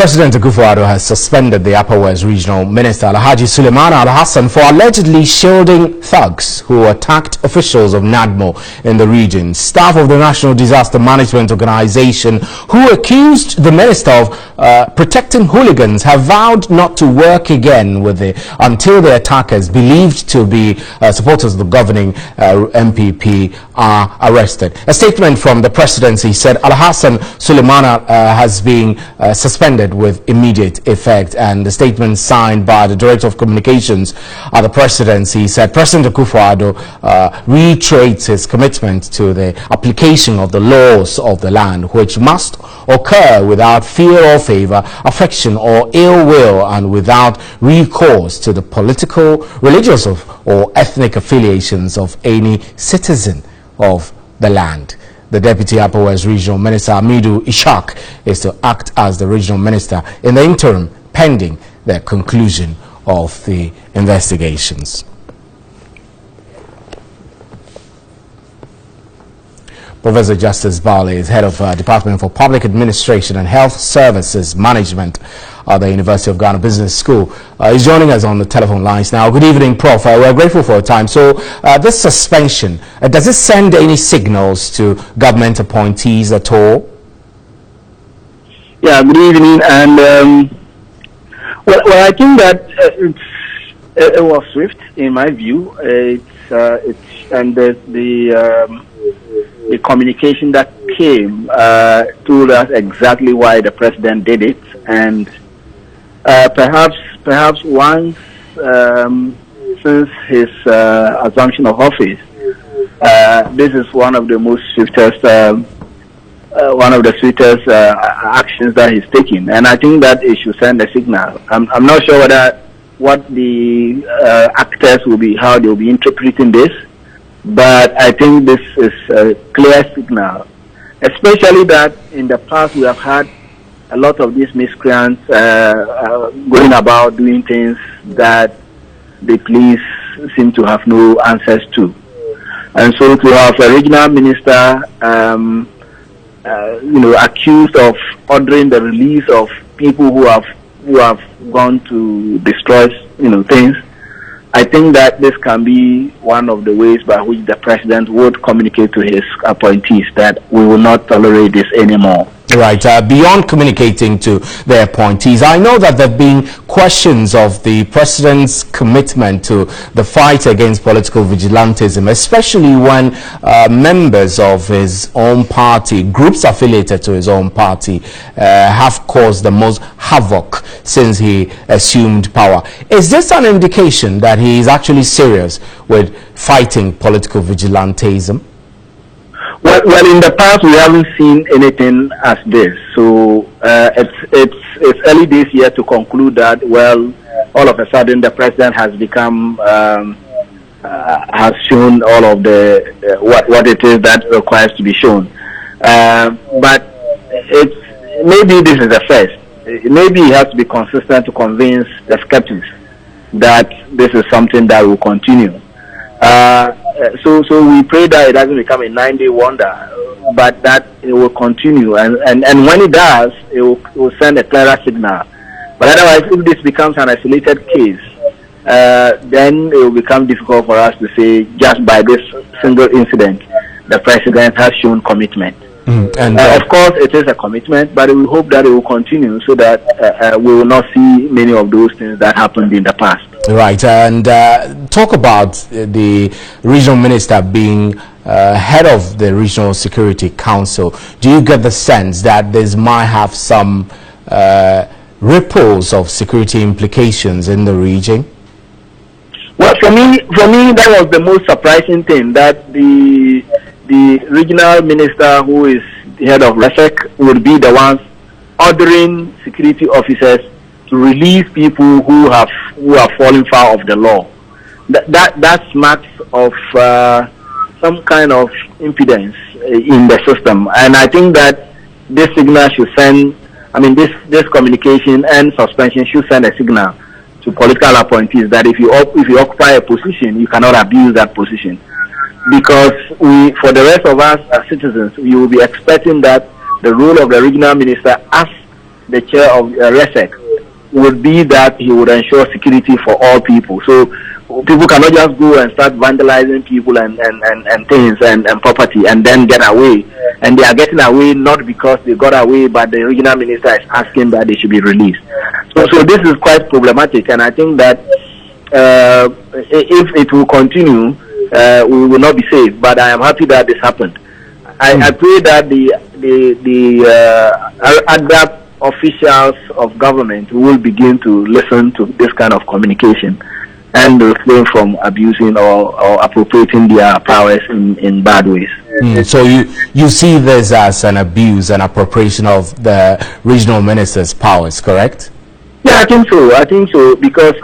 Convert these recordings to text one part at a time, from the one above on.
President Akuffo Addo has suspended the Upper West Regional Minister Alhaji Suleiman Al-Hassan for allegedly shielding thugs who attacked officials of NADMO in the region. Staff of the National Disaster Management Organization who accused the minister of protecting hooligans have vowed not to work again with until the attackers, believed to be supporters of the governing MPP, are arrested. A statement from the presidency said Al-Hassan Suleiman has been suspended with immediate effect, and the statement signed by the Director of Communications at the presidency said President Akuffo Addo reiterates his commitment to the application of the laws of the land, which must occur without fear or favor, affection or ill will, and without recourse to the political, religious or ethnic affiliations of any citizen of the land. The Deputy Upper West Regional Minister, Hamidu Ishaq, is to act as the Regional Minister in the interim pending the conclusion of the investigations. Professor Justice Bale is head of Department for Public Administration and Health Services Management at the University of Ghana Business School. He's joining us on the telephone lines now. Good evening, Prof. We're grateful for your time. So this suspension, does it send any signals to government appointees at all? Yeah, good evening. And well, I think that it was swift, in my view. The communication that came told us exactly why the president did it, and perhaps once since his assumption of office, this is one of the most swiftest, actions that he's taking, and I think that it should send a signal. I'm not sure what the actors will be, how they will be interpreting this. But I think this is a clear signal, especially that in the past we have had a lot of these miscreants going about doing things that the police seem to have no answers to. And so to have a regional minister, accused of ordering the release of people who have gone to destroy, things. I think that this can be one of the ways by which the president would communicate to his appointees that we will not tolerate this anymore. Right. Beyond communicating to the appointees, I know that there have been questions of the president's commitment to the fight against political vigilantism, especially when members of his own party, groups affiliated to his own party, have caused the most havoc since he assumed power. Is this an indication that he is actually serious with fighting political vigilantism? Well, in the past we haven't seen anything as this, so it's early days here to conclude that. Well, all of a sudden the president has become has shown all of the what it is that requires to be shown, but maybe this is a first. Maybe he has to be consistent to convince the skeptics that this is something that will continue. So we pray that it doesn't become a 9-day wonder, but that it will continue, and when it does, it will send a clearer signal. But otherwise, if this becomes an isolated case, then it will become difficult for us to say just by this single incident the president has shown commitment. And of course, it is a commitment, but we hope that it will continue so that we will not see many of those things that happened in the past. Right, and talk about the regional minister being head of the Regional Security Council. Do you get the sense that this might have some ripples of security implications in the region? Well, for me, that was the most surprising thing, that the regional minister, who is the head of RESEC, would be the ones ordering security officers to release people who have fallen foul of the law. That smacks of some kind of impedance in the system, and I think that this signal should send. This communication and suspension should send a signal to political appointees that if you occupy a position, you cannot abuse that position. Because for the rest of us as citizens, we will be expecting that the role of the regional minister, as the chair of RESEC would be that he would ensure security for all people. So people cannot just go and start vandalizing people and things and property and then get away. And they are getting away not because they got away, but the regional minister is asking that they should be released. So this is quite problematic, and I think that if it will continue, we will not be safe. But I am happy that this happened. I pray that the other officials of government will begin to listen to this kind of communication and refrain from abusing or appropriating their powers in bad ways. So you see this as an abuse and appropriation of the regional minister's powers, correct? Yeah, I think so, because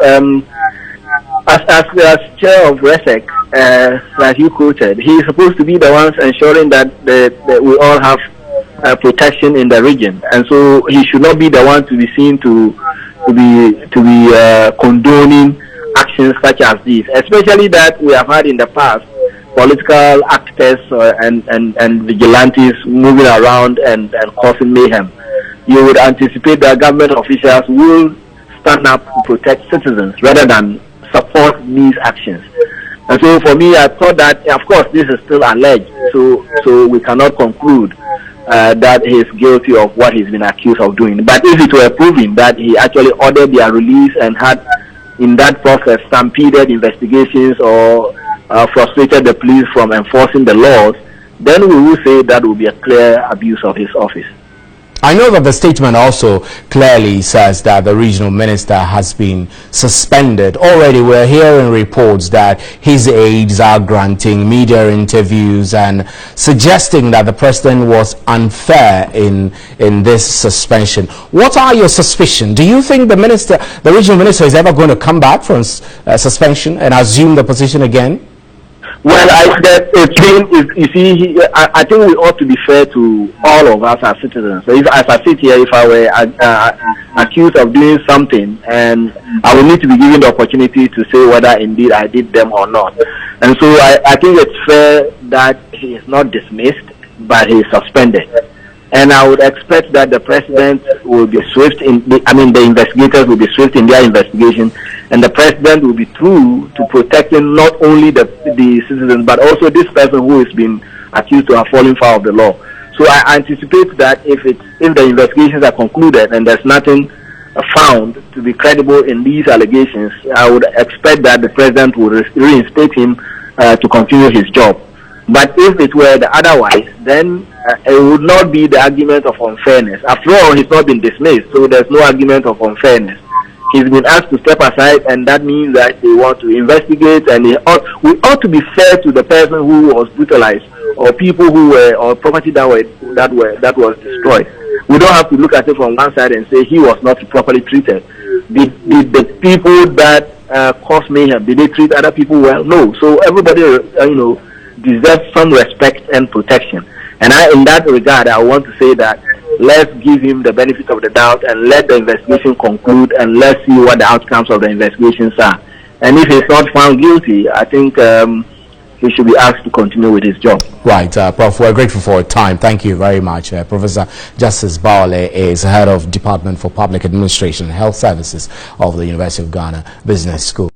as chair of RESEC, like you quoted, he is supposed to be the ones ensuring that we all have protection in the region, and so he should not be the one to be seen to be condoning actions such as these, especially that we have had in the past political actors and vigilantes moving around and causing mayhem. You would anticipate that government officials will stand up to protect citizens rather than support these actions. And so for me, I thought that, of course, this is still alleged, so we cannot conclude that he is guilty of what he's been accused of doing. But if it were proven that he actually ordered their release and had in that process stampeded investigations or frustrated the police from enforcing the laws, then we will say that will be a clear abuse of his office. I know that the statement also clearly says that the regional minister has been suspended. Already we're hearing reports that his aides are granting media interviews and suggesting that the president was unfair in this suspension. What are your suspicions? Do you think the regional minister is ever going to come back from suspension and assume the position again? Well, I think we ought to be fair to all of us as citizens. So as I sit here, if I were accused of doing something, and I will need to be given the opportunity to say whether indeed I did them or not. And so I think it's fair that he is not dismissed, but he is suspended. And I would expect that the president will be swift the investigators will be swift in their investigation, and the president will be true to protecting not only the citizens, but also this person who is being accused to have fallen foul of the law. So I anticipate that if the investigations are concluded and there's nothing found to be credible in these allegations, I would expect that the president will reinstate him to continue his job. But if it were the otherwise, then it would not be the argument of unfairness. After all, he's not been dismissed, so there's no argument of unfairness. He's been asked to step aside, and that means that they want to investigate, and we ought to be fair to the person who was brutalized, or people who were, or property that was destroyed. We don't have to look at it from one side and say he was not properly treated. Did the people that caused mayhem, did they treat other people well? No. So everybody, deserves some respect and protection. And in that regard, I want to say that let's give him the benefit of the doubt and let the investigation conclude, and let's see what the outcomes of the investigations are. And if he's not found guilty, I think he should be asked to continue with his job. Right, Prof, we're grateful for your time. Thank you very much. Professor Justice Bawale is head of Department for Public Administration and Health Services of the University of Ghana Business School.